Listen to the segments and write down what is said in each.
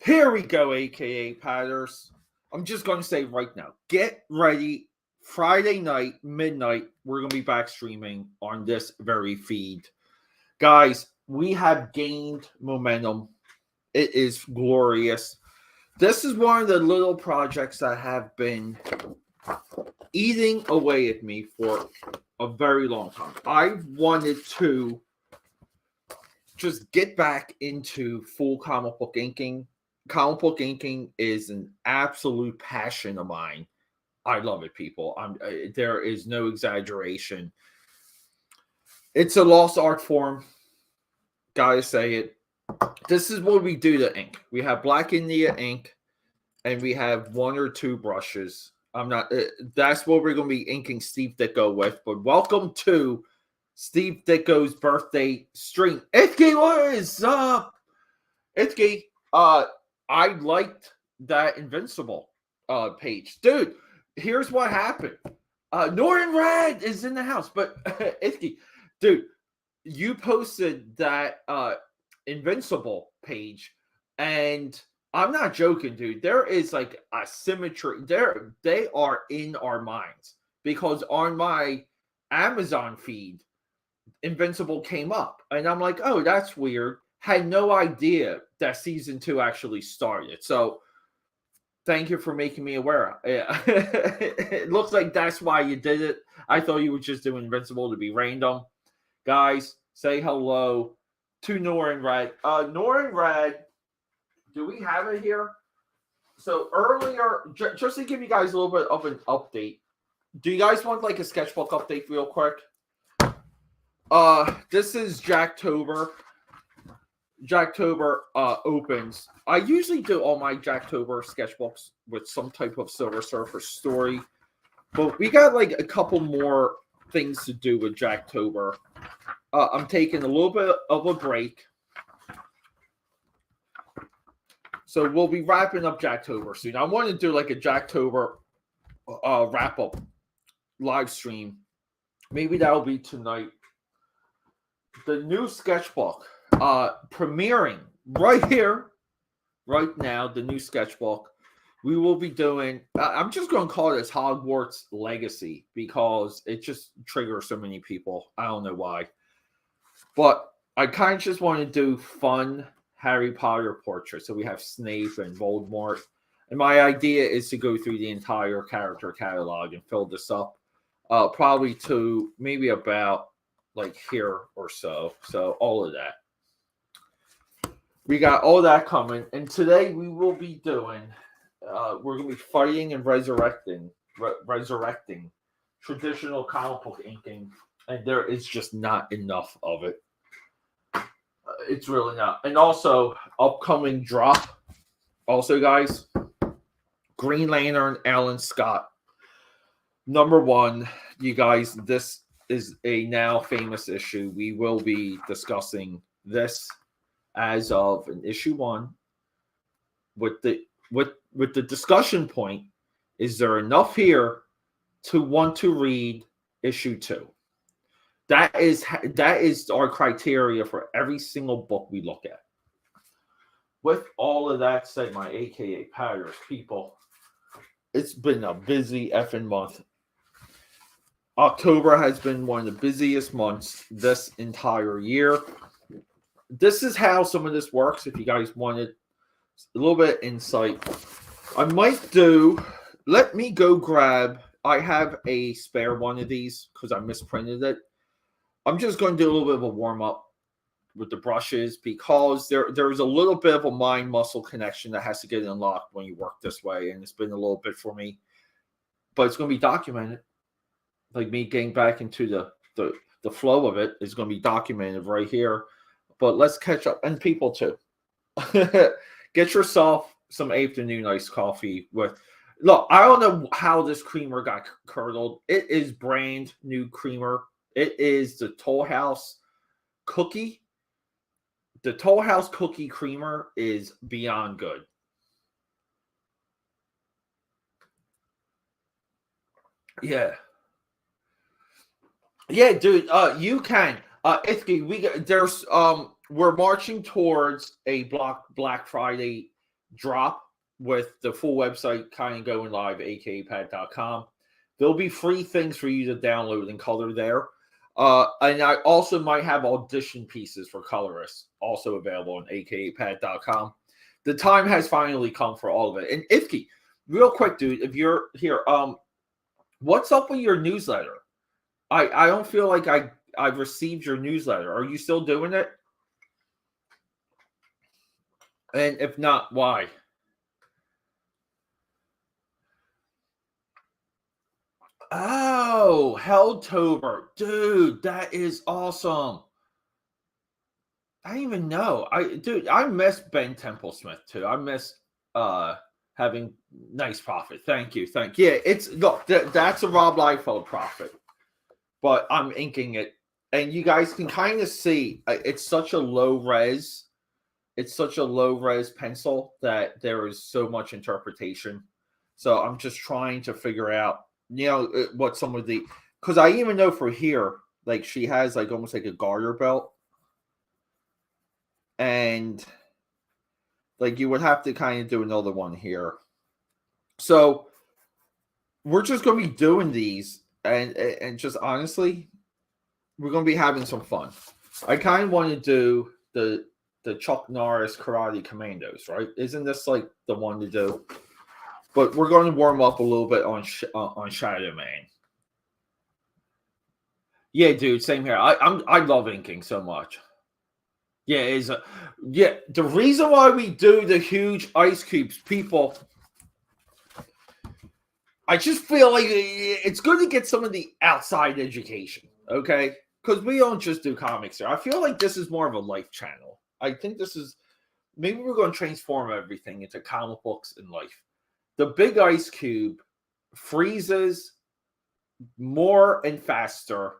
Here we go, aka Patters. I'm just going to say right now, get ready. Friday night, midnight, we're going to be back streaming on this very feed. Guys, we have gained momentum. It is glorious. This is one of the little projects that have been eating away at me for a very long time. I wanted to just get back into full comic book inking. Comic book inking is an absolute passion of mine. I love it, people. There is no exaggeration. It's a lost art form. Gotta say it. This is what we do to ink. We have Black India ink, and we have one or two brushes. I'm not. That's what we're going to be inking Steve Ditko with. But welcome to Steve Ditko's birthday stream. Itki, what is up? Itki, I liked that Invincible page. Dude, here's what happened. Norton Rad is in the house, but Itki, dude, you posted that Invincible page, and I'm not joking, dude. There is like a symmetry. They are in our minds because on my Amazon feed, Invincible came up, and I'm like, oh, that's weird. Had no idea that season 2 actually started. So thank you for making me aware. It looks like that's why you did it. I thought you were just doing Invincible to be random. Guys, say hello to Norin Rad. Norin Rad, do we have it here? So earlier, just to give you guys a little bit of an update, do you guys want like a sketchbook update real quick? This is Jacktober. Jacktober opens. I usually do all my Jacktober sketchbooks with some type of Silver Surfer story, but we got like a couple more things to do with Jacktober. I'm taking a little bit of a break, so we'll be wrapping up Jacktober soon. I want to do like a Jacktober wrap up live stream. Maybe that'll be tonight. The new sketchbook premiering right here, right now. The new sketchbook we will be doing. I'm just going to call it as Hogwarts Legacy because it just triggers so many people. I don't know why, but I kind of just want to do fun Harry Potter portraits. So we have Snape and Voldemort, and my idea is to go through the entire character catalog and fill this up, probably to maybe about like here or so. So all of that. We got all that coming. And today we will be doing, we're going to be fighting and resurrecting traditional comic book inking. And there is just not enough of it. It's really not. And also, upcoming drop. Also, guys, Green Lantern, Alan Scott. Number 1, you guys, this is a now famous issue. We will be discussing this as of an issue 1 with the discussion point. Is there enough here to want to read issue 2? That is our criteria for every single book we look at. With all of that said, my AKA Patters people, it's been a busy effing month. October has been one of the busiest months this entire year. This is how some of this works. If you guys wanted a little bit of insight, I might do. Let me go grab. I have a spare one of these because I misprinted it. I'm just going to do a little bit of a warm up with the brushes because there's a little bit of a mind muscle connection that has to get unlocked when you work this way, and it's been a little bit for me, but it's going to be documented. Like me getting back into the flow of it is going to be documented right here. But let's catch up, and people too. Get yourself some afternoon iced coffee with. Look, I don't know how this creamer got curdled. It is brand new creamer. It is the Toll House cookie. The Toll House cookie creamer is beyond good. Yeah. Yeah, dude. You can. We're marching towards a Black Friday drop with the full website kind of going live, akapad.com. There'll be free things for you to download and color there. And I also might have audition pieces for colorists also available on akapad.com. The time has finally come for all of it. And Ifki, real quick, dude, if you're here, what's up with your newsletter? I don't feel like I've received your newsletter. Are you still doing it? And if not, why? Oh, Helltober. Dude, that is awesome. I didn't even know. I miss Ben Templesmith too. I miss having nice profit. Thank you. Yeah, it's look, that's a Rob Liefeld profit. But I'm inking it. And you guys can kind of see it's such a low res. It's such a low res pencil that there is so much interpretation. So I'm just trying to figure out, what some of the, because I even know for here, like she has like almost like a garter belt. And like you would have to kind of do another one here. So we're just going to be doing these and just honestly, we're going to be having some fun. I kind of want to do the Chuck Norris Karate Commandos, right? Isn't this like the one to do? But we're going to warm up a little bit on Shadow Man. Yeah, dude, same here. I love inking so much. Yeah, the reason why we do the huge ice cubes, people, I just feel like it's good to get some of the outside education, okay? Because we don't just do comics here. I feel like this is more of a life channel. I think this is, maybe we're going to transform everything into comic books and life. The big ice cube freezes more and faster.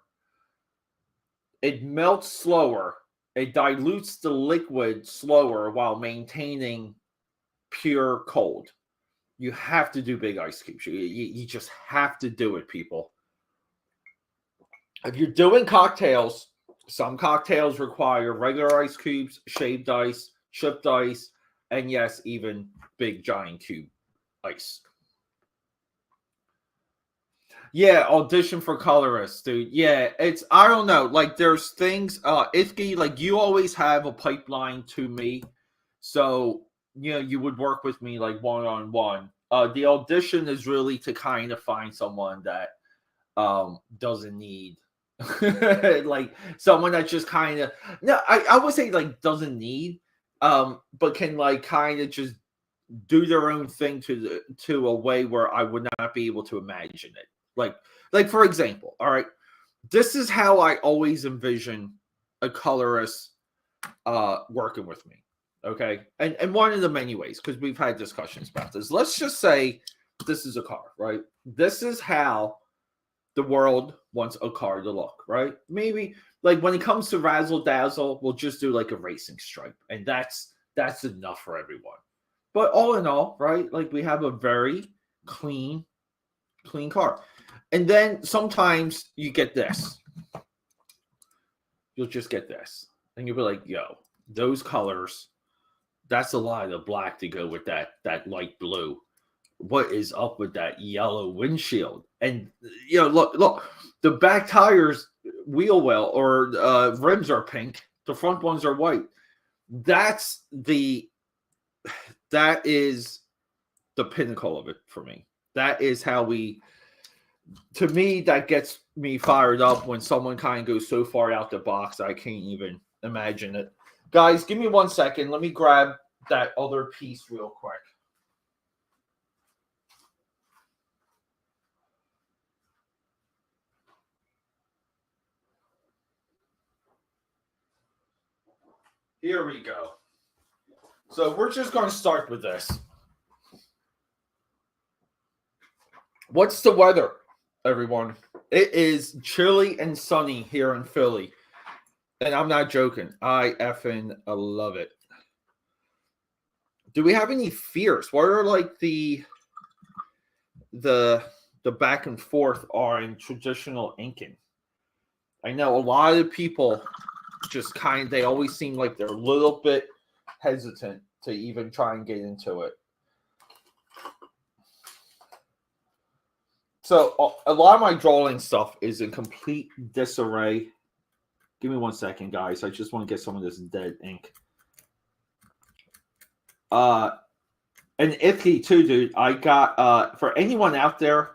It melts slower. It dilutes the liquid slower while maintaining pure cold. You have to do big ice cubes. You just have to do it, people. If you're doing cocktails, some cocktails require regular ice cubes, shaved ice, chipped ice, and yes, even big giant cube ice. Yeah, audition for colorists, dude. Yeah, I don't know. Like, there's things, Ifki, like, you always have a pipeline to me. So, you would work with me, like, one-on-one. The audition is really to kind of find someone that doesn't need, like, someone that just kind of, no, I would say, like, doesn't need, but can, like, kind of just do their own thing to a way where I would not be able to imagine it. Like for example, all right, this is how I always envision a colorist working with me, okay? And one of the many ways, because we've had discussions about this. Let's just say this is a car, right? This is how the world wants a car to look, right? Maybe like when it comes to razzle dazzle, we'll just do like a racing stripe, and that's enough for everyone. But all in all, right? Like we have a very clean car. And then sometimes you get this. You'll just get this. And you'll be like, yo, those colors, that's a lot of black to go with that light blue. What is up with that yellow windshield? And, look, the back tires, wheel well, or rims are pink. The front ones are white. That is the pinnacle of it for me. That is how to me, that gets me fired up when someone kind of goes so far out the box, I can't even imagine it. Guys, give me 1 second. Let me grab that other piece real quick. Here we go. So we're just going to start with this. What's the weather, everyone? It is chilly and sunny here in Philly. And I'm not joking. I effing love it. Do we have any fears? What are like the back and forth are in traditional inking? I know a lot of people just they always seem like they're a little bit hesitant to even try and get into it. So a lot of my drawing stuff is in complete disarray. Give me 1 second, guys. I just want to get some of this dead ink. And Iffy too, dude. I got for anyone out there,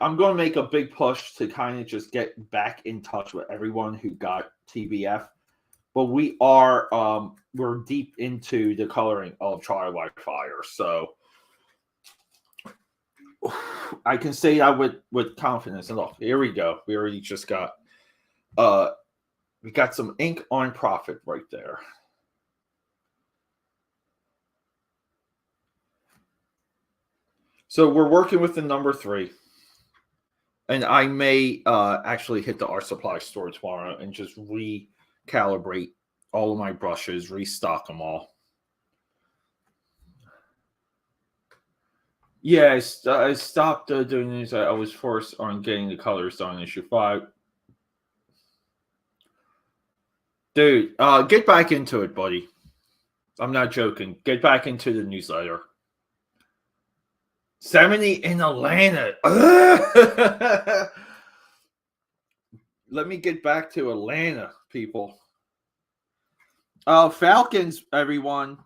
I'm going to make a big push to kind of just get back in touch with everyone who got TBF. But we're deep into the coloring of Twilight Fire, so I can say that with confidence. And look, here we go. We already just got we got some ink on Prophet right there. So we're working with the number 3. And I may actually hit the art supply store tomorrow and just recalibrate all of my brushes, restock them all. Yeah, I stopped doing these. I was forced on getting the colors done in issue 5. Dude, get back into it, buddy. I'm not joking. Get back into the newsletter. 70 in Atlanta. Let me get back to Atlanta, people. Falcons, everyone.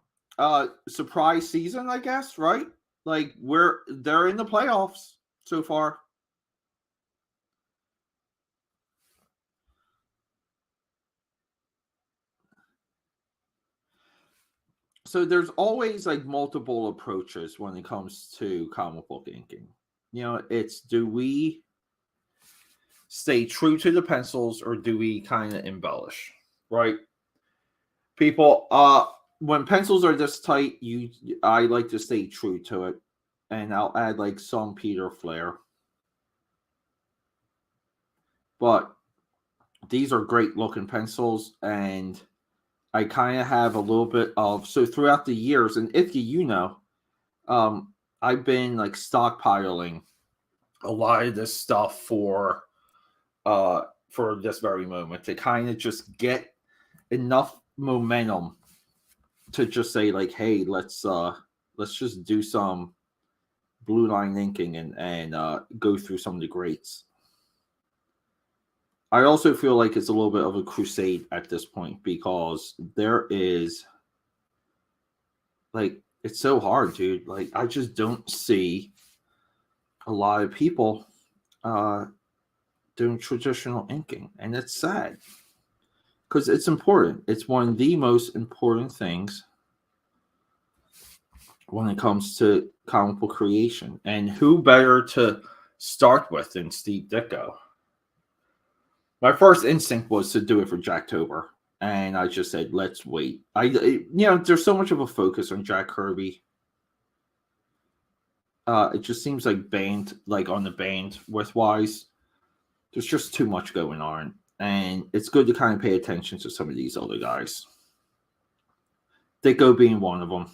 Surprise season, I guess, right? Like they're in the playoffs so far. So there's always like multiple approaches when it comes to comic book inking. You know, it's do we stay true to the pencils or do we kind of embellish, right? People, when pencils are this tight, I like to stay true to it, and I'll add like some Peter flair. But these are great looking pencils, and I kind of have a little bit of, so throughout the years, and if you know, I've been like stockpiling a lot of this stuff for this very moment to kind of just get enough momentum to just say like, hey, let's just do some blue line inking and go through some of the greats. I also feel like it's a little bit of a crusade at this point because there is like, it's so hard, dude. Like, I just don't see a lot of people doing traditional inking, and it's sad because it's important. It's one of the most important things when it comes to comic book creation. And who better to start with than Steve Ditko? My first instinct was to do it for Jacktober, and I just said, let's wait. There's so much of a focus on Jack Kirby. It just seems like on the bandwidth wise, there's just too much going on, and it's good to kind of pay attention to some of these other guys. Ditko being one of them.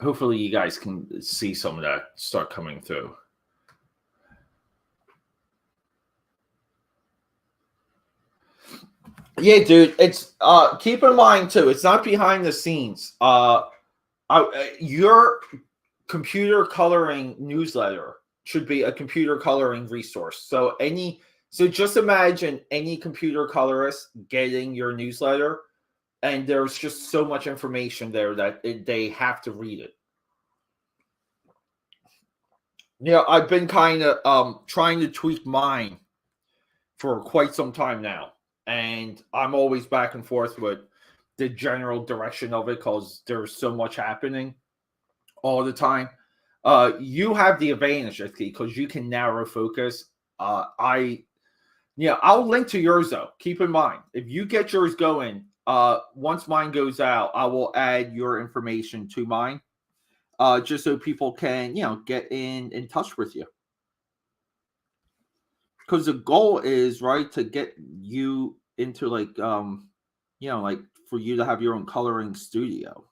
Hopefully you guys can see some of that start coming through. Yeah, dude. It's keep in mind too, it's not behind the scenes. Your computer coloring newsletter should be a computer coloring resource. So just imagine any computer colorist getting your newsletter, and there's just so much information there that they have to read it. I've been kind of trying to tweak mine for quite some time now, and I'm always back and forth with the general direction of it because there's so much happening all the time. You have the advantage, because you can narrow focus. I'll link to yours though. Keep in mind, if you get yours going, once mine goes out, I will add your information to mine, just so people can, get in touch with you because the goal is right to get you into like like for you to have your own coloring studio.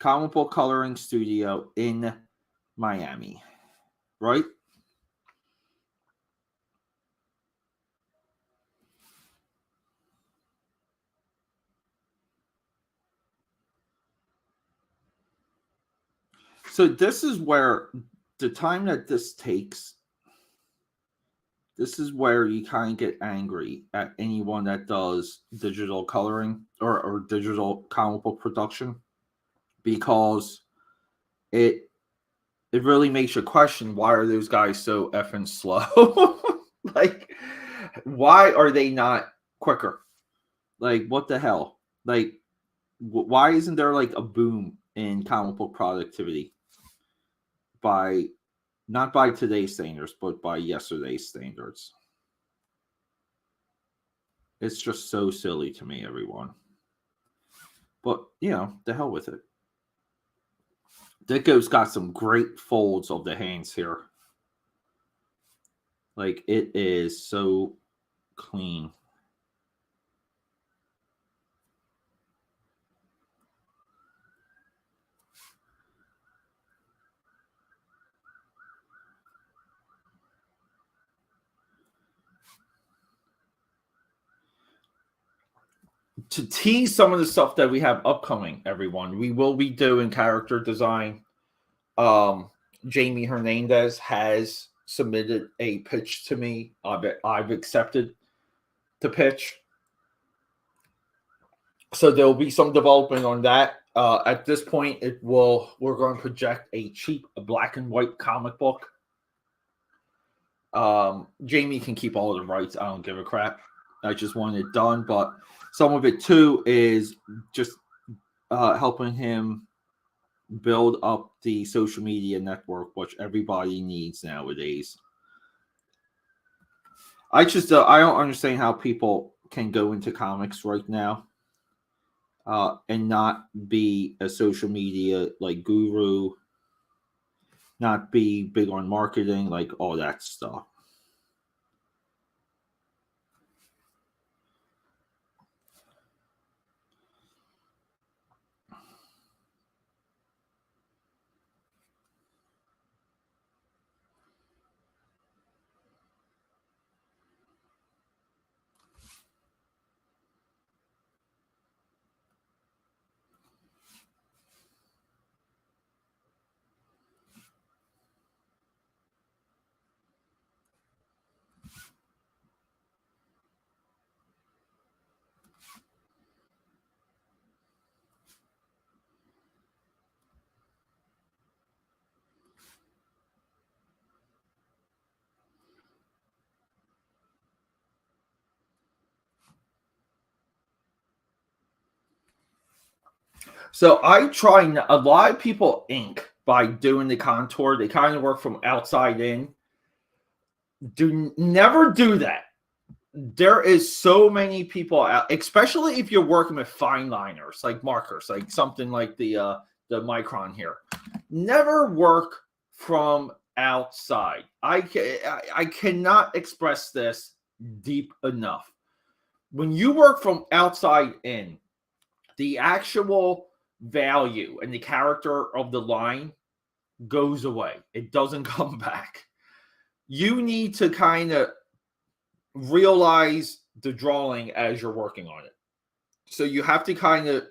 Comic book coloring studio in Miami, right? So this is where the time that this takes, this is where you kind of get angry at anyone that does digital coloring or digital comic book production, because it really makes you question, why are those guys so effing slow? Like, why are they not quicker? Like, what the hell? Like, why isn't there like a boom in comic book productivity by not by today's standards, but by yesterday's standards? It's just so silly to me, everyone. But the hell with it. Ditko's got some great folds of the hands here. Like, it is so clean. To tease some of the stuff that we have upcoming, everyone, we will be doing character design. Jamie Hernandez has submitted a pitch to me. I've accepted the pitch. So there'll be some development on that. At this point, we're going to project a cheap black and white comic book. Jamie can keep all of the rights. I don't give a crap. I just want it done. But some of it too is just helping him build up the social media network, which everybody needs nowadays. I don't understand how people can go into comics right now and not be a social media like guru, not be big on marketing, like all that stuff. So a lot of people ink by doing the contour. They kind of work from outside in. Never do that. There is so many people out, especially if you're working with fine liners, like markers, like something like the Micron here. Never work from outside. I cannot express this deep enough. When you work from outside in, the actual value and the character of the line goes away. It doesn't come back. You need to kind of realize the drawing as you're working on it. So you have to kind of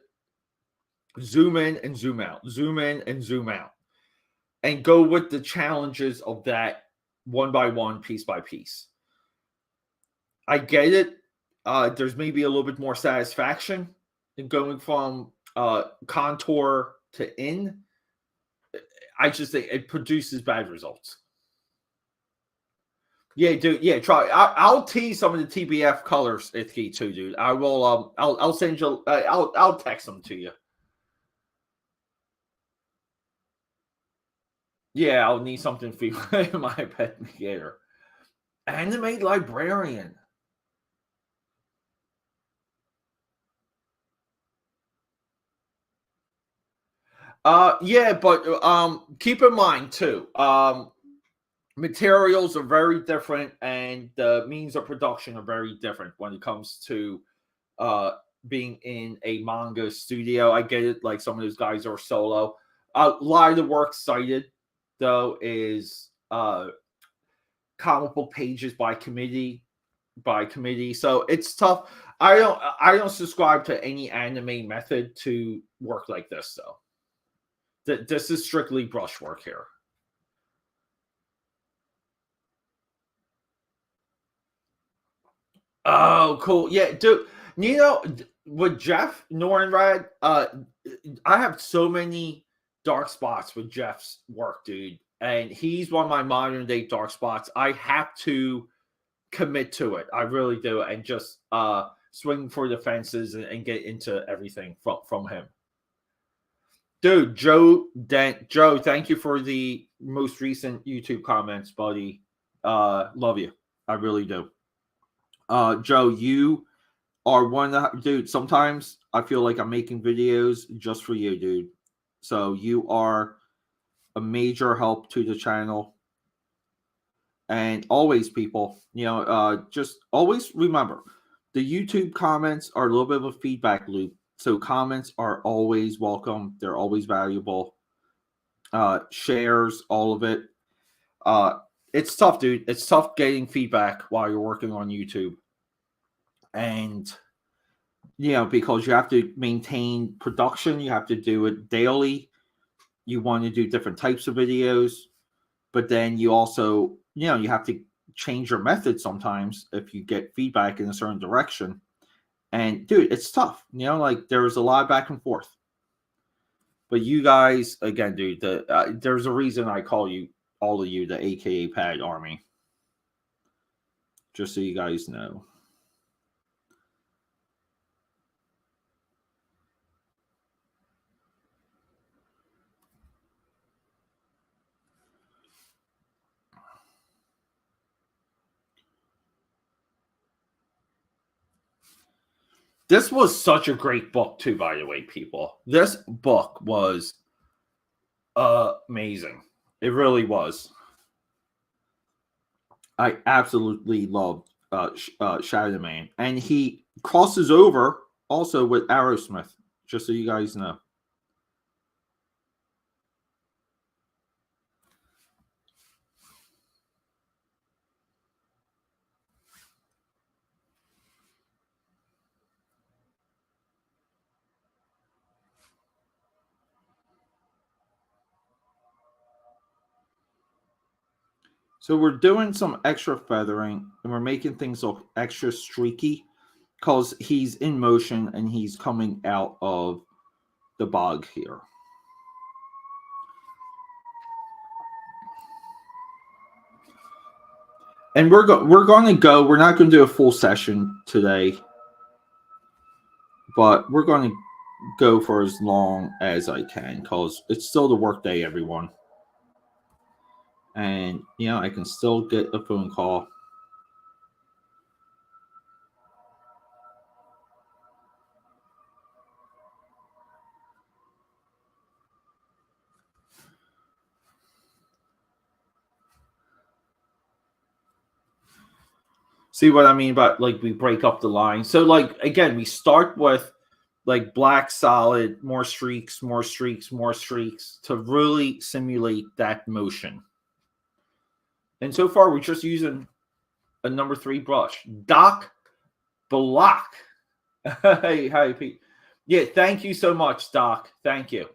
zoom in and zoom out, zoom in and zoom out, and go with the challenges of that one by one, piece by piece. I get it. There's maybe a little bit more satisfaction in going from contour to in. I just think it produces bad results. Yeah, dude. Yeah, try. I'll tease some of the TBF colors, Itki, too, dude. I will. I'll send you. I'll text them to you. Yeah, I'll need something for my pet gator. Animate librarian. Yeah, but keep in mind too, materials are very different, and the means of production are very different when it comes to uh being in a manga studio. I get it, like some of those guys are solo. A lot of the work cited though is comic book pages by committee, so it's tough. I don't subscribe to any anime method to work like this though. This is strictly brushwork here. Oh, cool. Yeah, dude. With Jeff Norrenrad, I have so many dark spots with Jeff's work, dude. And he's one of my modern day dark spots. I have to commit to it. I really do. And just swing for the fences and get into everything from him. Dude, Joe Dent. Joe, thank you for the most recent YouTube comments, buddy. Love you. I really do. Joe, you are one of the dude. Sometimes I feel like I'm making videos just for you, dude. So you are a major help to the channel. And always, people, just always remember the YouTube comments are a little bit of a feedback loop. So comments are always welcome. They're always valuable. Shares, all of it. It's tough, dude. It's tough getting feedback while you're working on YouTube. And because you have to maintain production, you have to do it daily. You want to do different types of videos, but then you also, you have to change your method sometimes if you get feedback in a certain direction. And dude, it's tough. Like there's a lot of back and forth. But you guys, again, dude, there's a reason I call you, all of you, the AKA Pad Army. Just so you guys know. This was such a great book, too, by the way, people. This book was amazing. It really was. I absolutely loved Shadow Man. And he crosses over also with Aerosmith, just so you guys know. So we're doing some extra feathering, and we're making things look extra streaky because he's in motion and he's coming out of the bog here. And we're going to go. We're not going to do a full session today, but we're going to go for as long as I can because it's still the work day, everyone. And I can still get a phone call. See what I mean? But like we break up the line. So like again, we start with like black solid, more streaks, more streaks, more streaks to really simulate that motion. And so far, we're just using a number 3 brush. Doc Block. Hey, hi, Pete. Yeah, thank you so much, Doc. Thank you.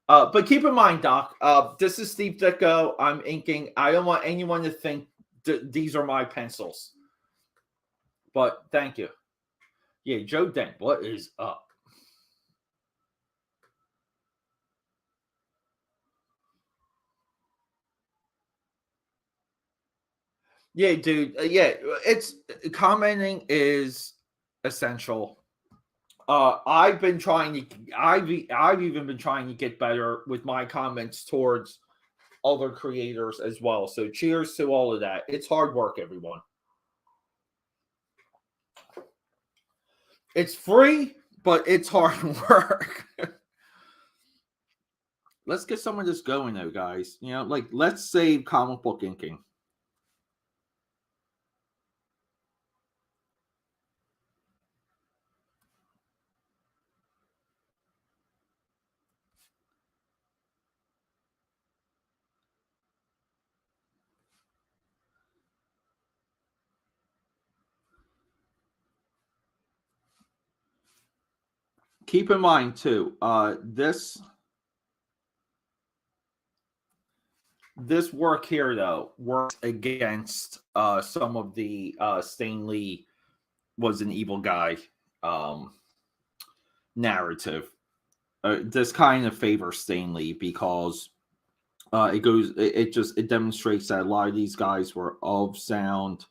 But keep in mind, Doc, this is Steve Ditko. I'm inking. I don't want anyone to think these are my pencils. But thank you. Yeah, Joe Dent, what is up? Yeah, dude. Yeah, it's commenting is essential. I've been trying to. I've even been trying to get better with my comments towards other creators as well. So cheers to all of that. It's hard work, everyone. It's free, but it's hard work. let's get some of this going though, guys. You know, like let's save comic book inking. Keep in mind too, this work here though works against some of the Stan Lee was an evil guy narrative. This kind of favors Stan Lee because it demonstrates that a lot of these guys were of sound,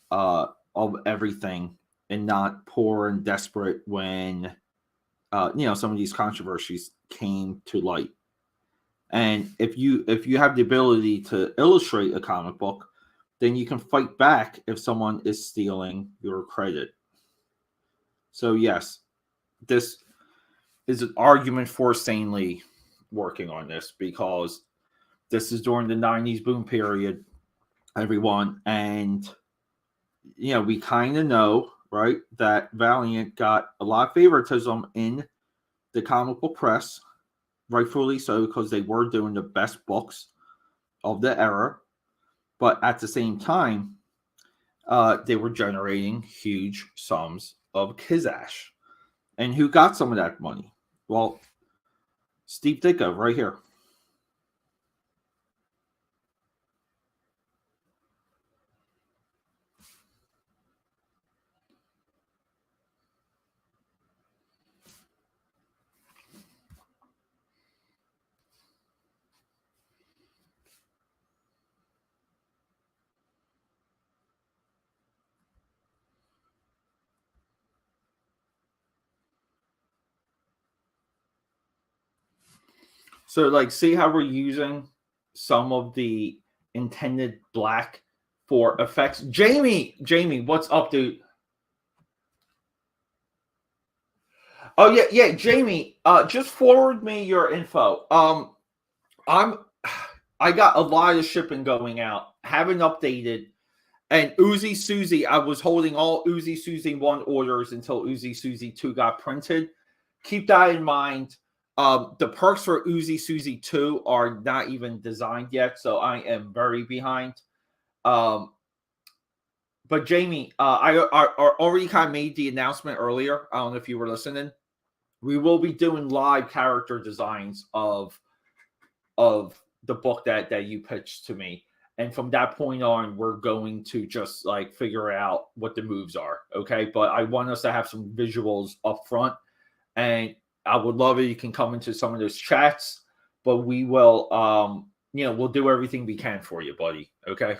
of everything, and not poor and desperate when some of these controversies came to light. And if you have the ability to illustrate a comic book, then you can fight back if someone is stealing your credit. So yes, this is an argument for Stan Lee working on this because this is during the 90s boom period, everyone. And, we kind of know, right, that Valiant got a lot of favoritism in the comic book press, rightfully so, because they were doing the best books of the era. But at the same time, they were generating huge sums of Kizash. And who got some of that money? Well, Steve Ditko right here. So, like, see how we're using some of the intended black for effects? Jamie, what's up, dude? Oh yeah, Jamie. Just forward me your info. I got a lot of shipping going out. Haven't updated. And Uzi Susie, I was holding all Uzi Susie 1 orders until Uzi Susie 2 got printed. Keep that in mind. The perks for Uzi Susie 2 are not even designed yet, so I am very behind. But Jamie, I already kind of made the announcement earlier. I don't know if you were listening. We will be doing live character designs of the book that you pitched to me. And from that point on, we're going to just like figure out what the moves are. Okay. But I want us to have some visuals up front. And I would love it. You can come into some of those chats, but we will, we'll do everything we can for you, buddy. Okay.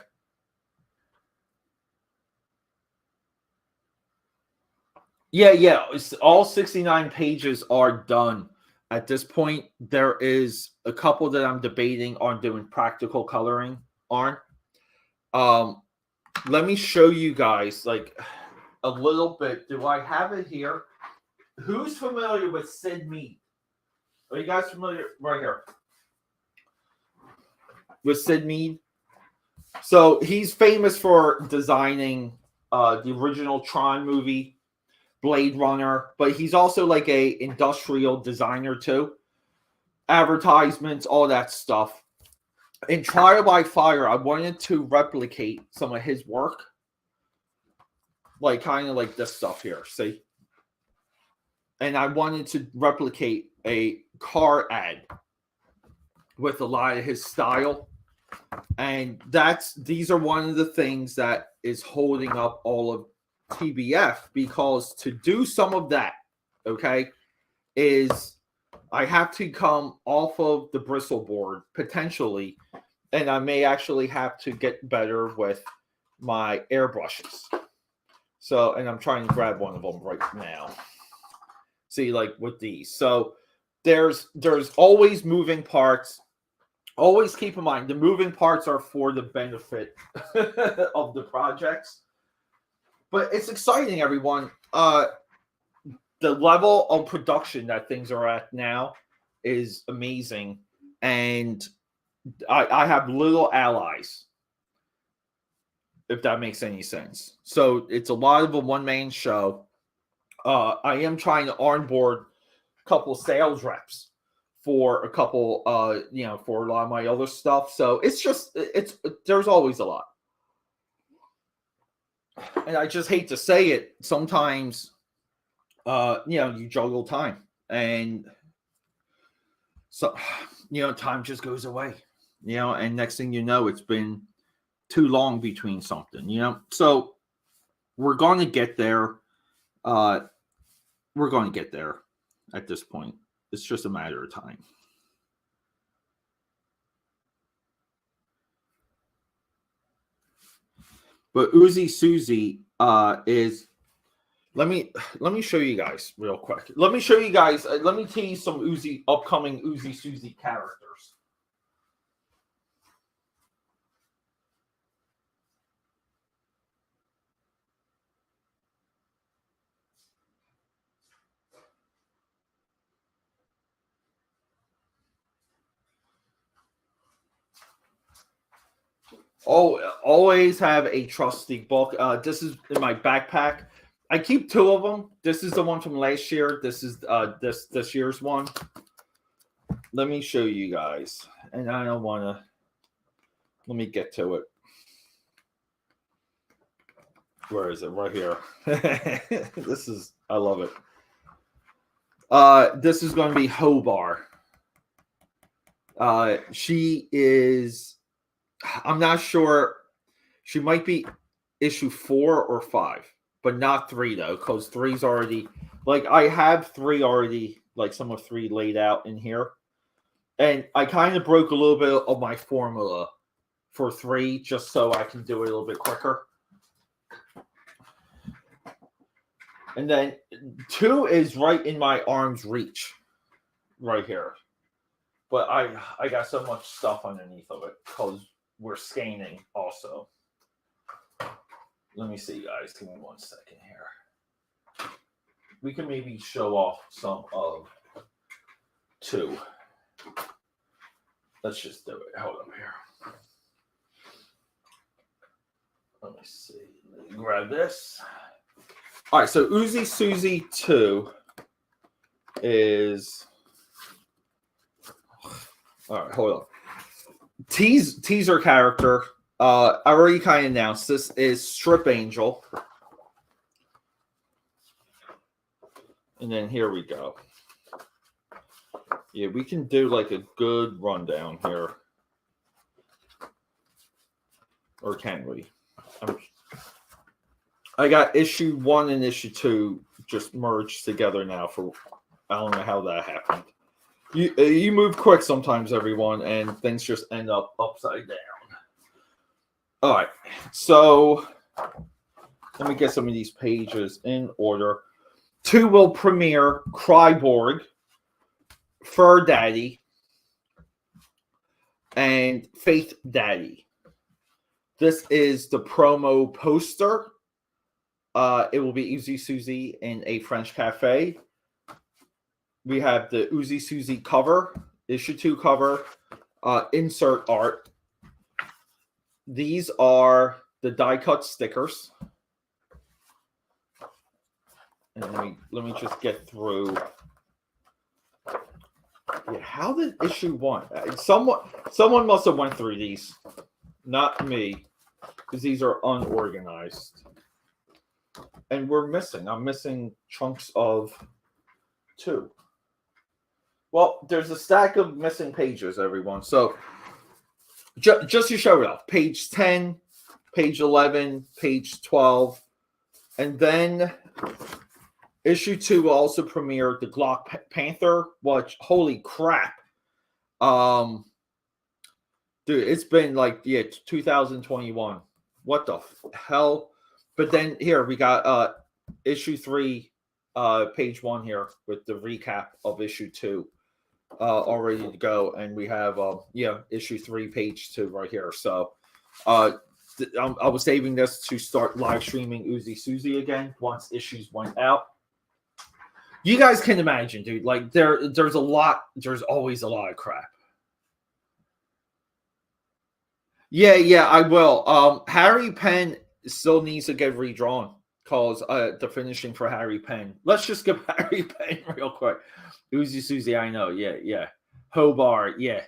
Yeah. All 69 pages are done. At this point, there is a couple that I'm debating on doing practical coloring on. Let me show you guys like a little bit. Do I have it here? Who's familiar with Sid Mead? Are you guys familiar? Right here. With Sid Mead? So he's famous for designing the original Tron movie, Blade Runner, but he's also like a industrial designer too. Advertisements, all that stuff. In Trial by Fire, I wanted to replicate some of his work. Like kind of like this stuff here, see? And I wanted to replicate a car ad with a lot of his style. And these are one of the things that is holding up all of TBF, because to do some of that, okay, is I have to come off of the bristle board potentially, and I may actually have to get better with my airbrushes. So, and I'm trying to grab one of them right now. See, like with these. So there's always moving parts. Always keep in mind the moving parts are for the benefit of the projects. But it's exciting, everyone. The level of production that things are at now is amazing. and I have little allies, if that makes any sense. So it's a lot of a one-man show. I am trying to onboard a couple sales reps for a couple, for a lot of my other stuff. So there's always a lot. And I just hate to say it. Sometimes, you juggle time, and so, time just goes away, and next thing you know, it's been too long between something, so we're going to get there. We're going to get there at this point. It's just a matter of time. But Uzi Susie is. Let me show you guys real quick. Let me show you guys. Let me tease some upcoming Uzi Susie characters. Oh, always have a trusty book. This is in my backpack. I keep two of them. This is the one from last year. This is this year's one. Let me show you guys. And I don't want to. Let me get to it. Where is it? Right here. I love it. This is going to be Hobar. She is. I'm not sure. She might be issue 4 or 5, but not 3 though, because 3's already I have 3 already, some of 3 laid out in here, and I kind of broke a little bit of my formula for 3 just so I can do it a little bit quicker. And then 2 is right in my arm's reach, right here. But I got so much stuff underneath of it because we're scanning also. Let me see, guys. Give me 1 second here. We can maybe show off some of 2. Let's just do it. Hold up here. Let me see. Let me grab this. All right, so Uzi Susie 2 is... All right, hold on. Teaser character. I already kind of announced this is Strip Angel. And then here we go. Yeah, we can do a good rundown here. Or can we? I got issue 1 and issue 2 just merged together now I don't know how that happened. You move quick sometimes, everyone, and things just end up upside down. All right, so let me get some of these pages in order. 2 will premiere Cryborg, Fur Daddy, and Faith Daddy. This is the promo poster. It will be Uzi Susie in a French cafe. We have the Uzi Susie cover, issue 2 cover, insert art. These are the die cut stickers. And let me just get through. Yeah, how did issue 1? Someone must have went through these, not me, because these are unorganized. And I'm missing chunks of 2. Well, there's a stack of missing pages, everyone. So just to show it off, page 10, page 11, page 12, and then issue 2 will also premiere the Glock Panther, which, holy crap. Dude, it's been 2021. What the hell? But then here we got issue 3, page 1 here with the recap of issue 2. All ready to go, and we have issue 3, page 2 right here. So I was saving this to start live streaming Uzi Susie again once issues went out. You guys can imagine, dude. There's always a lot of crap. Yeah, I will. Harry Penn still needs to get redrawn because the finishing for Harry Penn. Let's just get Harry Penn real quick. Uzi Susie, I know. Yeah. Hobart, yeah.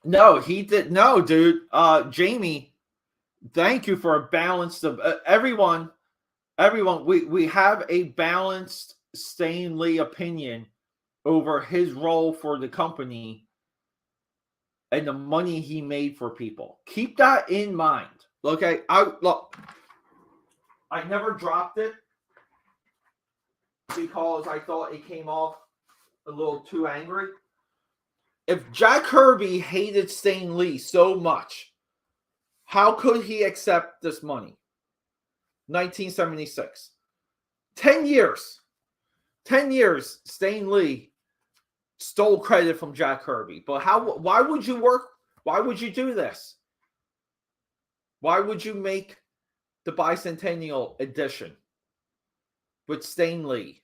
No, he did. No, dude. Jamie, thank you for a balanced of everyone. Everyone, we have a balanced Stan Lee opinion over his role for the company and the money he made for people. Keep that in mind. Okay, I never dropped it because I thought it came off a little too angry. If Jack Kirby hated Stan Lee so much, how could he accept this money? 1976. 10 years. 10 years, Stan Lee stole credit from Jack Kirby. But why would you work? Why would you do this? Why would you make the bicentennial edition with Stan Lee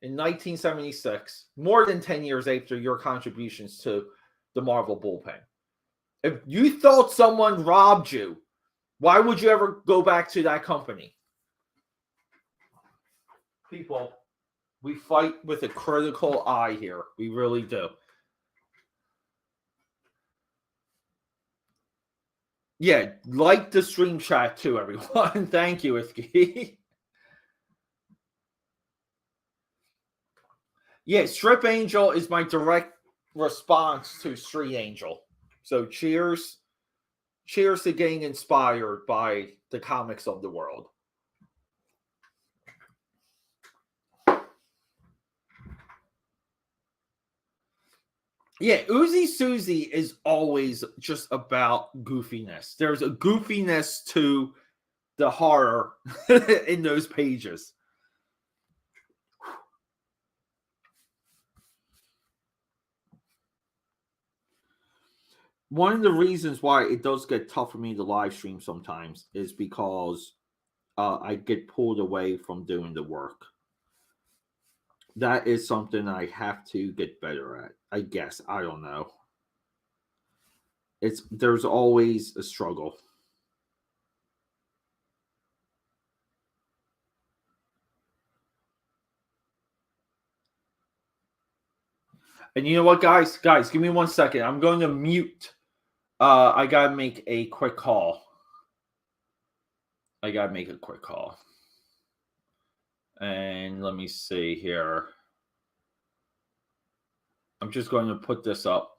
in 1976, more than 10 years after your contributions to the Marvel bullpen? If you thought someone robbed you, why would you ever go back to that company? People, we fight with a critical eye here. We really do. Yeah, like the stream chat too, everyone. Thank you, Iski. Yeah, Strip Angel is my direct response to Street Angel. So cheers. Cheers to getting inspired by the comics of the world. Yeah, Uzi Susie is always just about goofiness. There's a goofiness to the horror in those pages. One of the reasons why it does get tough for me to live stream sometimes is because I get pulled away from doing the work. That is something I have to get better at. I guess. I don't know. There's always a struggle. And you know what, guys? Guys, give me 1 second. I'm going to mute. I gotta make a quick call. And let me see here. I'm just going to put this up.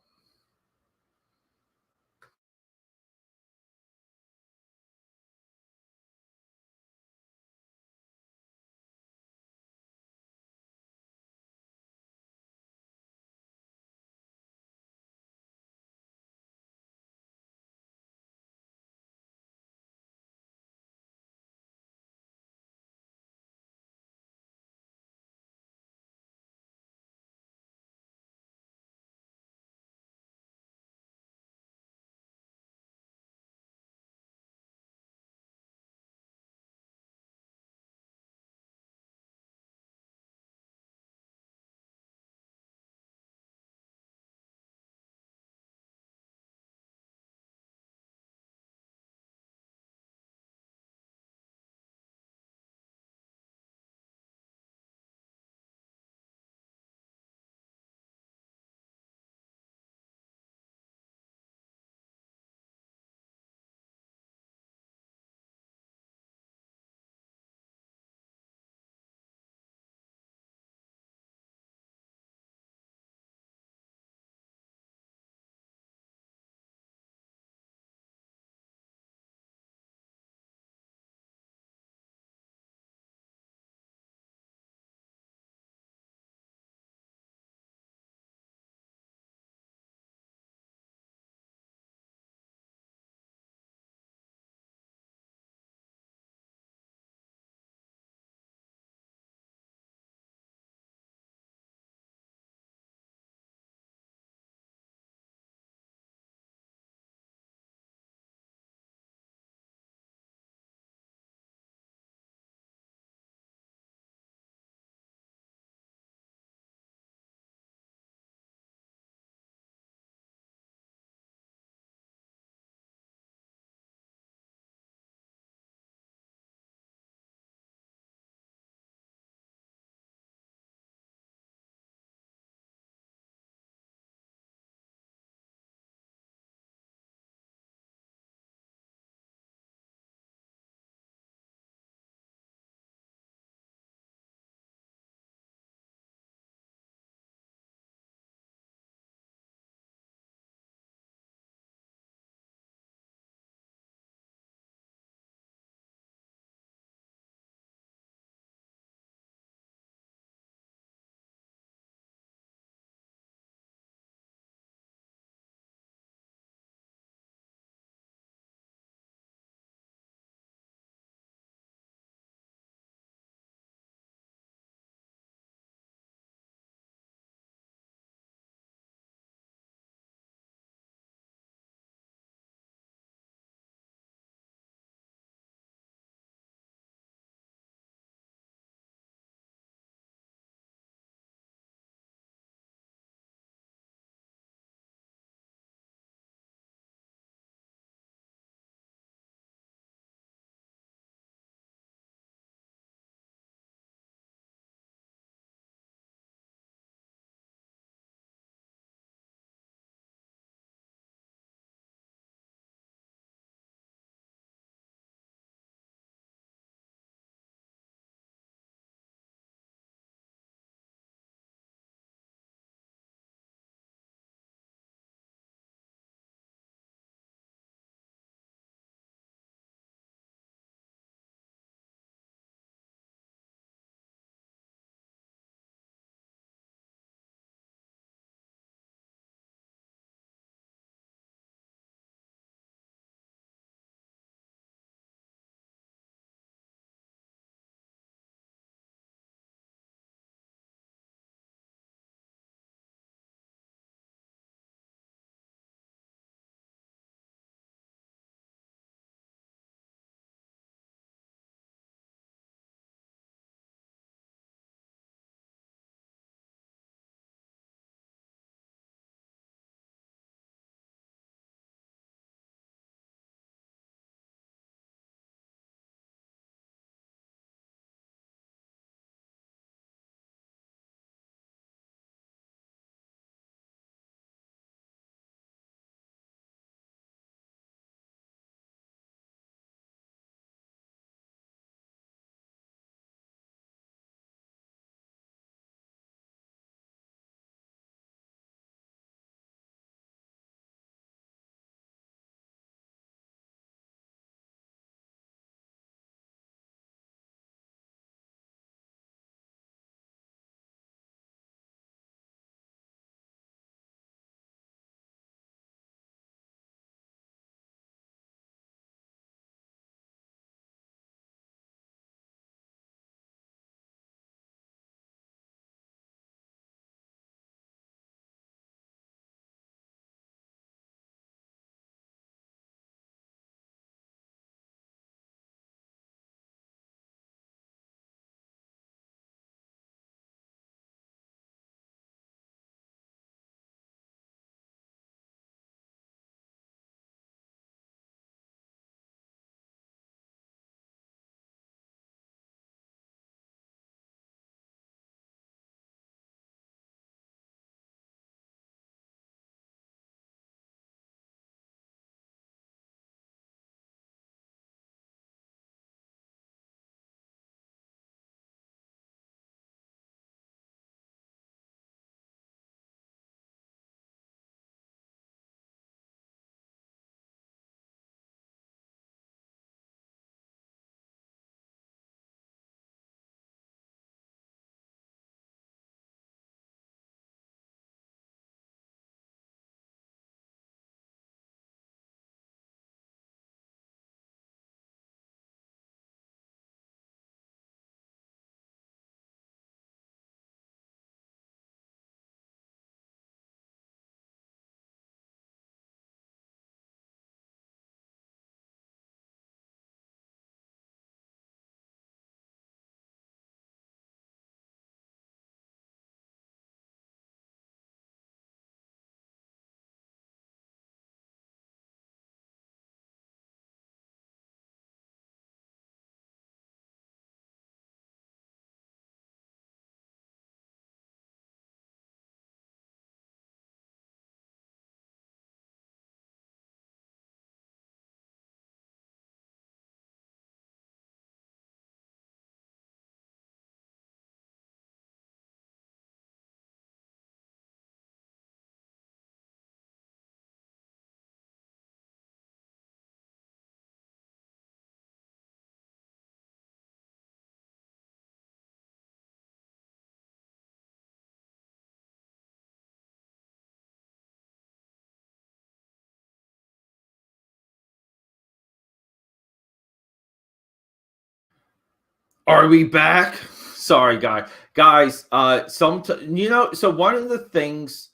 Are we back? Sorry, guys. So one of the things,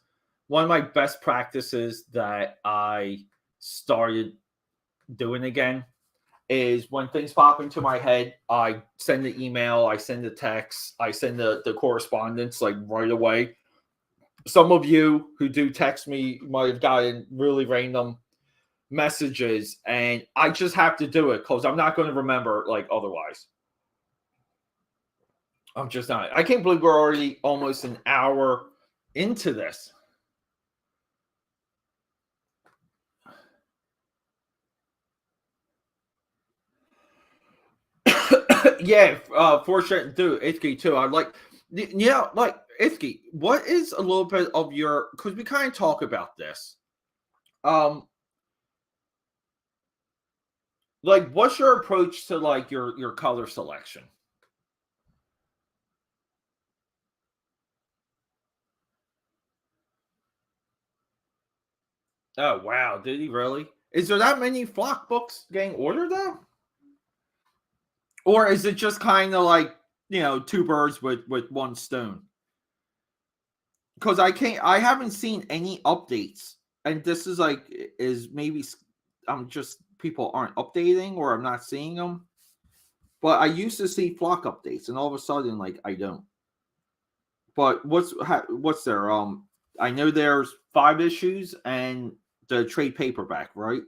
one of my best practices that I started doing again is when things pop into my head, I send the email, I send the text, I send the correspondence like right away. Some of you who do text me might have gotten really random messages, and I just have to do it because I'm not going to remember like otherwise. I'm just not. I can't believe we're already almost an hour into this. Yeah, for sure, dude. Itsuki too. I like, like Itsuki. What is a little bit of your? Because we kind of talk about this. Um, like, what's your approach to like your color selection? Oh wow, did he really? Is there that many flock books getting ordered though? Or is it just kind of like, two birds with one stone? Because I haven't seen any updates, and this is like, is maybe I'm just people aren't updating, or I'm not seeing them. But I used to see flock updates, and all of a sudden, like, I don't. But what's there? I know there's 5 issues and the trade paperback, right?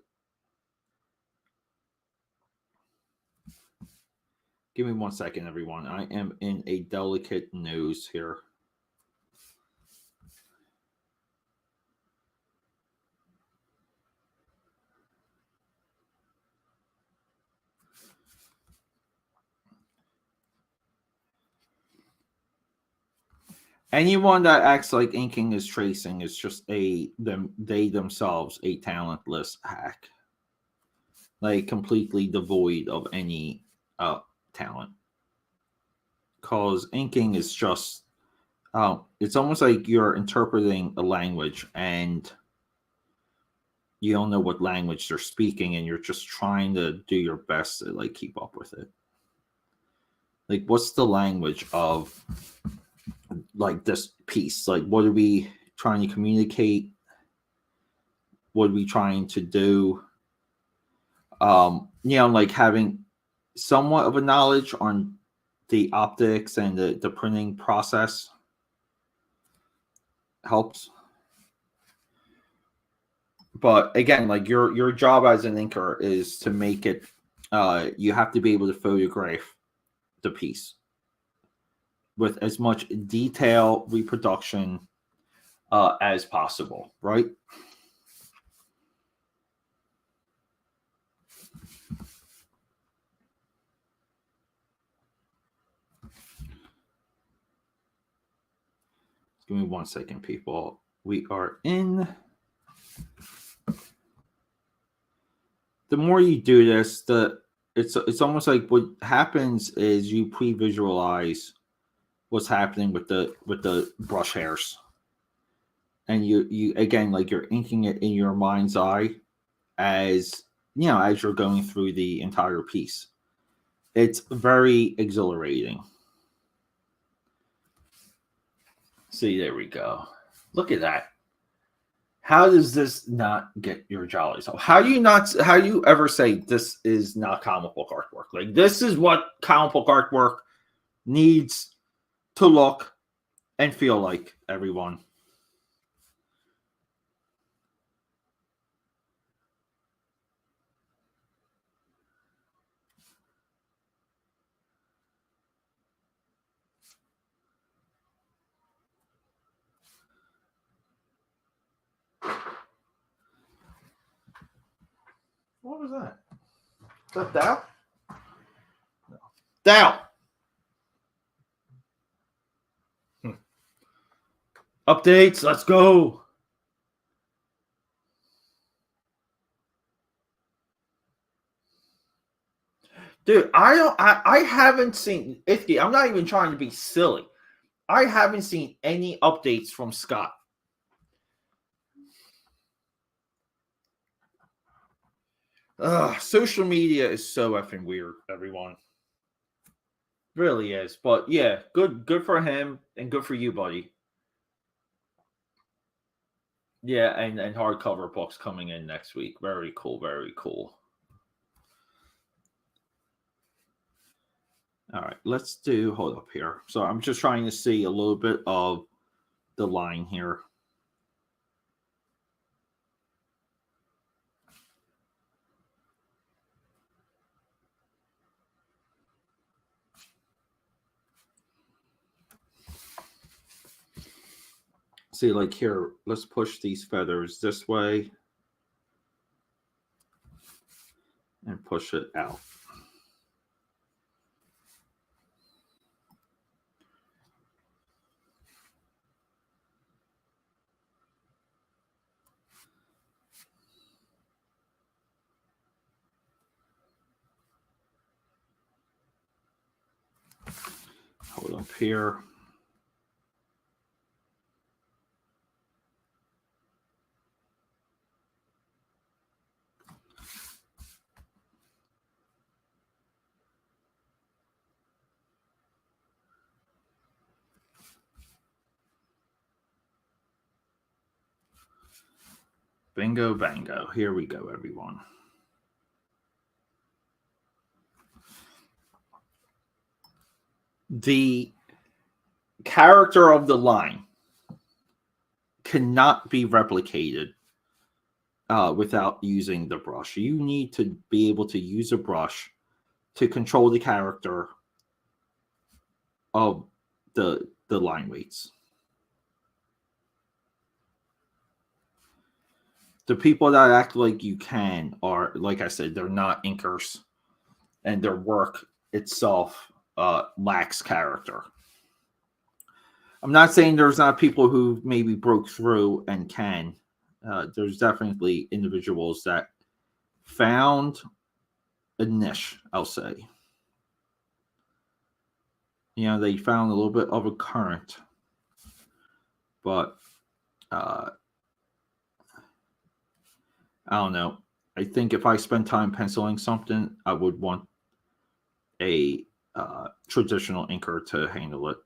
Give me 1 second, everyone. I am in a delicate nose here. Anyone that acts like inking is tracing is just they themselves a talentless hack, like completely devoid of any talent. Cause inking is just it's almost like you're interpreting a language and you don't know what language they're speaking, and you're just trying to do your best to like keep up with it. Like, what's the language of like this piece? Like, what are we trying to communicate? What are we trying to do? Like having somewhat of a knowledge on the optics and the printing process helps. But again, like your job as an inker is to make it. You have to be able to photograph the piece with as much detail reproduction as possible, right? Give me 1 second, people. We are in. The more you do this, it's almost like what happens is you pre-visualize what's happening with the brush hairs, and you again, like, you're inking it in your mind's eye as as you're going through the entire piece. It's very exhilarating. See, there we go. Look at that. How does this not get your jollies? How do you not? How do you ever say this is not comic book artwork? Like, this is what comic book artwork needs to look and feel like, everyone. What was that? Is that Dow? No. Dow. Updates. Let's go. Dude, I don't. I haven't seen Ithy. I'm not even trying to be silly. I haven't seen any updates from Scott. Social media is so effing weird, everyone. Really is. But yeah, good for him and good for you, buddy. Yeah, and hardcover books coming in next week. Very cool, very cool. All right, let's do hold up here. So I'm just trying to see a little bit of the line here. See, like here, let's push these feathers this way and push it out. Hold up here. Bingo bango. Here we go, everyone. The character of the line cannot be replicated without using the brush. You need to be able to use a brush to control the character of the line weights. The people that act like you can are, like I said, they're not inkers, and their work itself lacks character. I'm not saying there's not people who maybe broke through and can. There's definitely individuals that found a niche, I'll say. You know, they found a little bit of a current, but I don't know. I think if I spend time penciling something, I would want a traditional inker to handle it.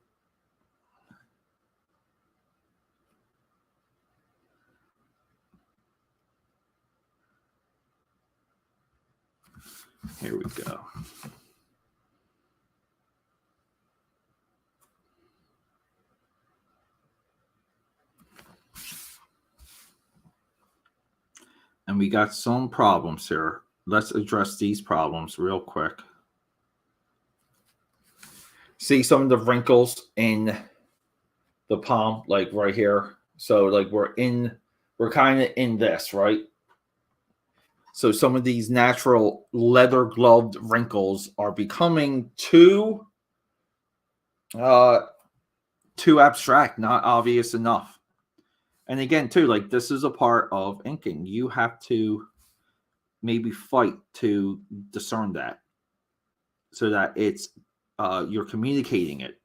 Here we go. And we got some problems here. Let's address these problems real quick. See some of the wrinkles in the palm, like right here. So like we're kind of in this, right? So some of these natural leather gloved wrinkles are becoming too abstract, not obvious enough. And again, too, like this is a part of inking. You have to maybe fight to discern that so that it's you're communicating it.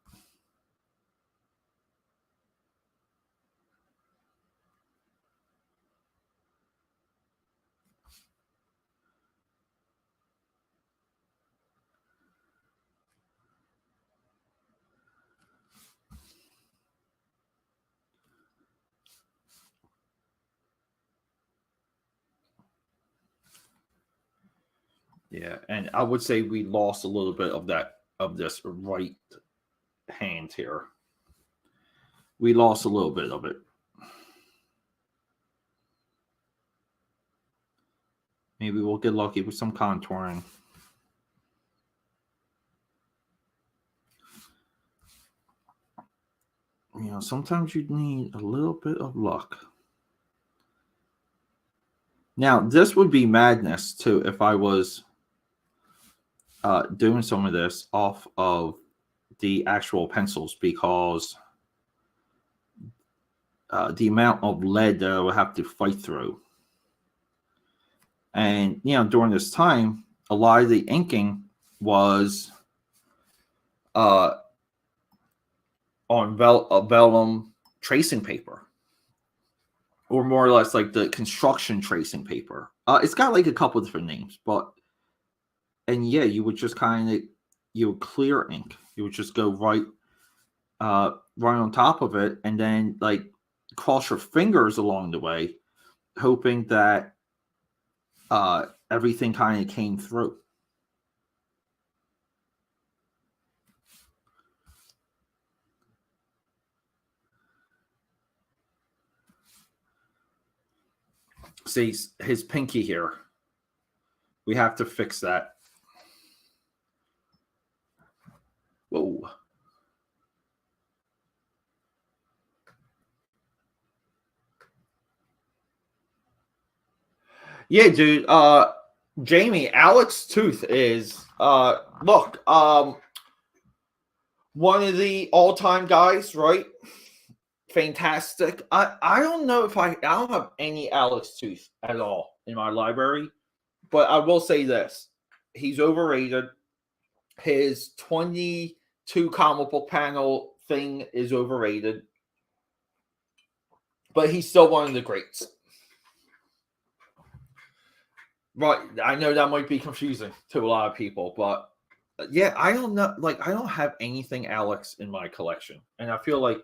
Yeah, and I would say we lost a little bit of this right hand here. We lost a little bit of it. Maybe we'll get lucky with some contouring. You know, sometimes you need a little bit of luck. Now, this would be madness too if I was doing some of this off of the actual pencils, because the amount of lead that I would have to fight through. And, you know, during this time, a lot of the inking was on vellum tracing paper, or more or less like the construction tracing paper. It's got like a couple different names, but and yeah, you would just kind of you would clear ink. You would just go right on top of it, and then like cross your fingers along the way, hoping that everything kind of came through. See his pinky here. We have to fix that. Whoa. Yeah, dude. Jamie, Alex Tooth is look, one of the all-time guys, right? Fantastic. I don't know if I don't have any Alex Tooth at all in my library, but I will say this. He's overrated. His 22 comic book panel thing is overrated. But he's still one of the greats. Right. I know that might be confusing to a lot of people, but yeah, I don't know. Like, I don't have anything Alex in my collection. And I feel like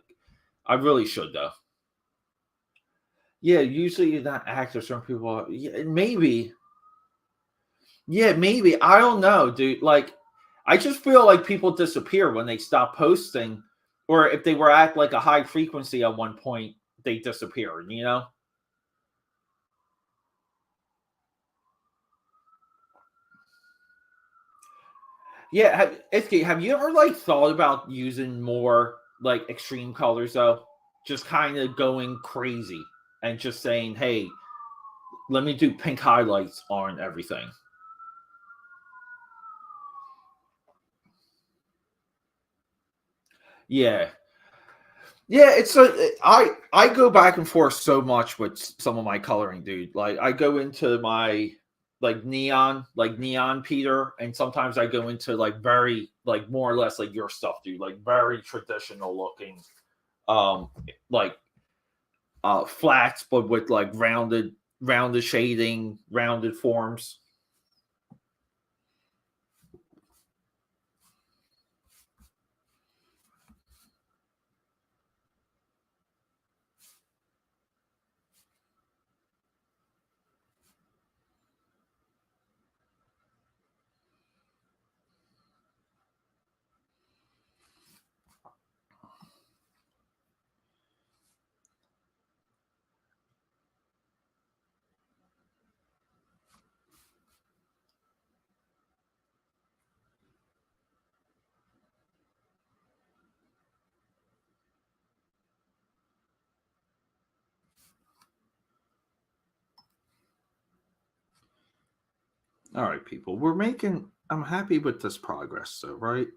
I really should, though. Yeah, usually that actor, some people, yeah, maybe. Yeah, maybe. I don't know, dude. Like, I just feel like people disappear when they stop posting, or if they were at like a high frequency at one point, they disappeared, you know? Yeah, have you ever like thought about using more like extreme colors though? Just kind of going crazy and just saying, "Hey, let me do pink highlights on everything." Yeah, yeah. I go back and forth so much with some of my coloring, dude. Like I go into my like neon Peter, and sometimes I go into like very like more or less like your stuff, dude. Like very traditional looking, um, like flats, but with like rounded shading, rounded forms. All right, people, we're making. I'm happy with this progress, so right.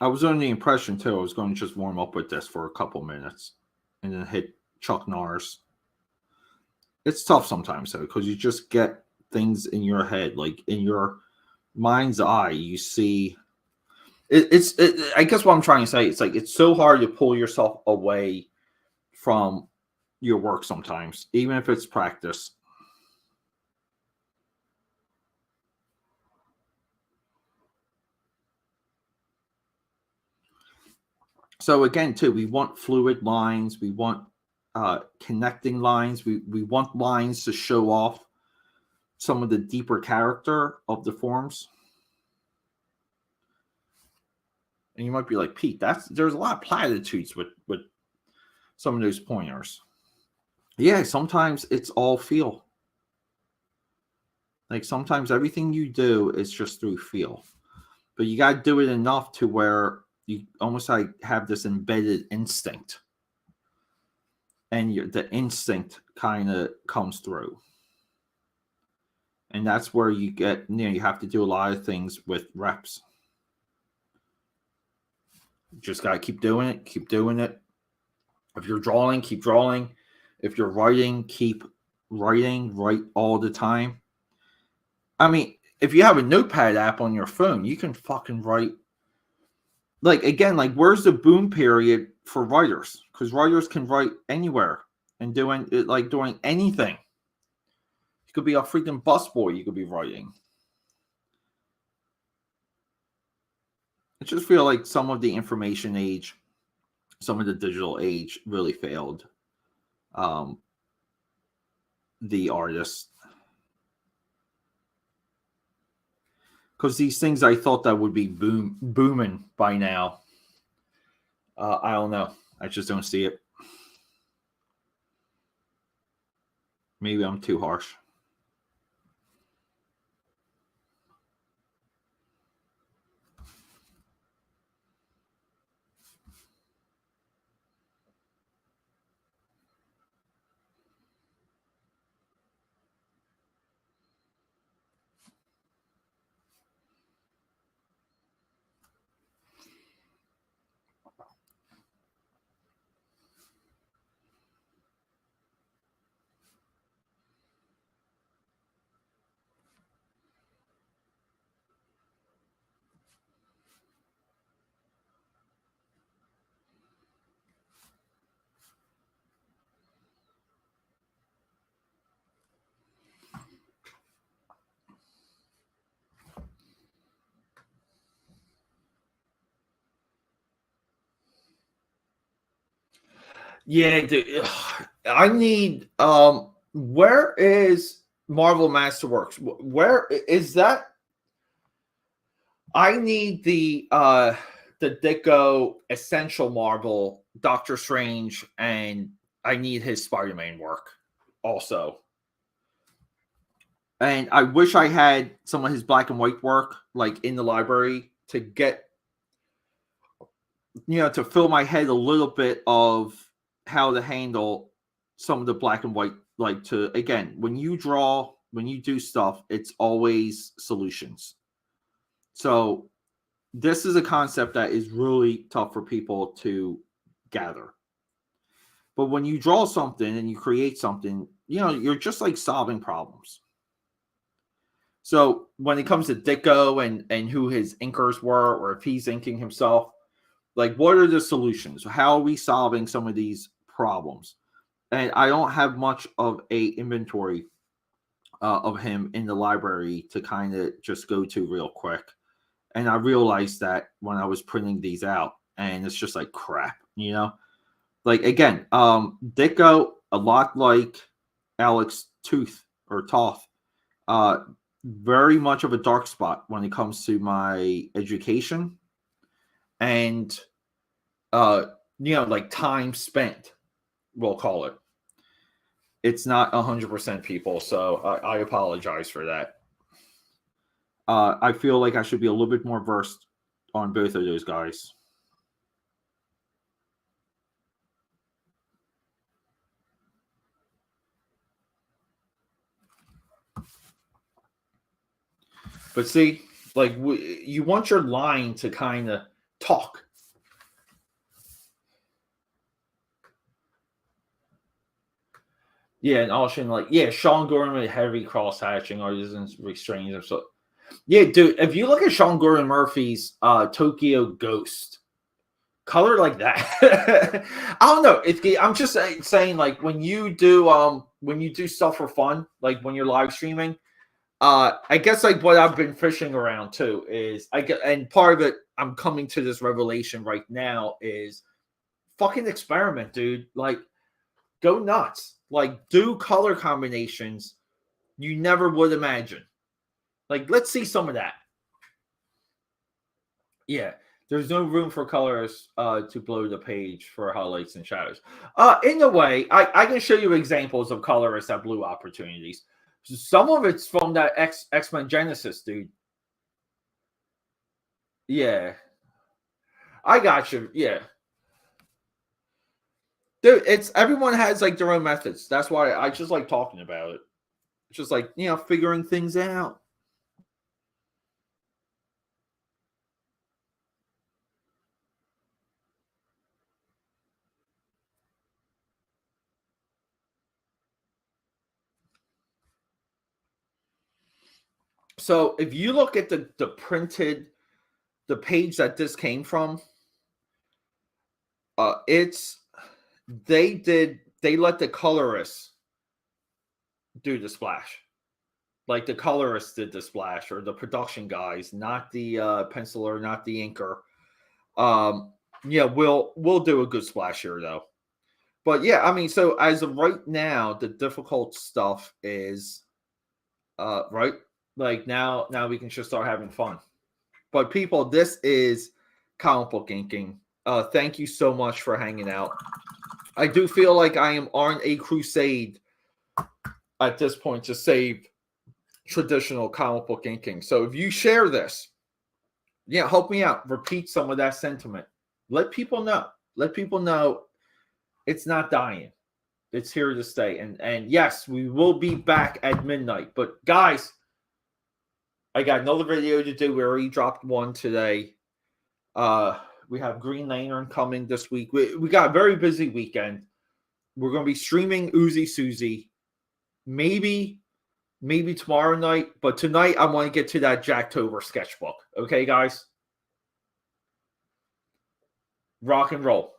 I was under the impression too I was going to just warm up with this for a couple minutes and then hit Chuck Norris. It's tough sometimes though because you just get things in your head, like in your mind's eye. You see, I guess what I'm trying to say, it's like it's so hard to pull yourself away from your work sometimes, even if it's practice. So again, too, we want fluid lines. We want connecting lines. We want lines to show off some of the deeper character of the forms. And you might be like, Pete, there's a lot of platitudes with some of those pointers. Yeah, sometimes it's all feel. Like sometimes everything you do is just through feel, but you got to do it enough to where you almost like have this embedded instinct, and the instinct kind of comes through, and that's where you get, you have to do a lot of things with reps. You just got to keep doing it, keep doing it. If you're drawing, keep drawing. If you're writing, keep writing, write all the time. I mean, if you have a notepad app on your phone, you can fucking write. Like, again, like, where's the boom period for writers? Because writers can write anywhere and doing anything. You could be a freaking busboy. You could be writing. I just feel like some of the information age, some of the digital age really failed the artists. Because these things I thought that would be booming by now. I don't know. I just don't see it. Maybe I'm too harsh. Yeah, dude. I need where is Marvel Masterworks? Where is that? I need the Ditko Essential Marvel, Doctor Strange, and I need his Spider-Man work also. And I wish I had some of his black and white work like in the library to get, to fill my head a little bit of how to handle some of the black and white. Like, to, again, when you draw, when you do stuff, it's always solutions. So this is a concept that is really tough for people to gather. But when you draw something and you create something, you're just like solving problems. So when it comes to Ditko and who his inkers were, or if he's inking himself, like, what are the solutions? How are we solving some of these problems? And I don't have much of a inventory of him in the library to kind of just go to real quick. And I realized that when I was printing these out, and it's just like crap, Like, again, Ditko, a lot like Alex Toth, very much of a dark spot when it comes to my education and like time spent, we'll call it. It's not 100% people, so I apologize for that. I feel like I should be a little bit more versed on both of those guys. But see, like, you want your line to kind of talk. Yeah, and Austin, like, yeah, Sean Gordon with heavy cross hatching artisans restrains himself. Yeah, dude, if you look at Sean Gordon Murphy's Tokyo Ghost, color like that. I don't know. I'm just saying, like, when you do stuff for fun, like when you're live streaming, I guess like what I've been fishing around too is and part of it, I'm coming to this revelation right now, is fucking experiment, dude. Like, go nuts. Like, do color combinations you never would imagine. Like, let's see some of that. Yeah, there's no room for colors to blow the page for highlights and shadows. In a way, I can show you examples of colorists that blew opportunities. Some of it's from that X-Men Genesis, dude. Yeah, I got you. Yeah, dude, it's everyone has like their own methods. That's why I just like talking about it. It's just like, figuring things out. So if you look at the page that this came from, they let the colorists do the splash. Like, the colorists did the splash, or the production guys, not the penciler, not the inker. Yeah, we'll do a good splash here though. But yeah, I mean, so as of right now, the difficult stuff is right. Like now we can just start having fun. But people, this is comic book inking. Thank you so much for hanging out. I do feel like I am on a crusade at this point to save traditional comic book inking. So if you share this, yeah, help me out. Repeat some of that sentiment. Let people know. Let people know it's not dying. It's here to stay. And yes, we will be back at midnight. But guys, I got another video to do. We already dropped one today. We have Green Lantern coming this week. We got a very busy weekend. We're going to be streaming Uzi Susie. Maybe tomorrow night. But tonight, I want to get to that Jacktober sketchbook. Okay, guys? Rock and roll.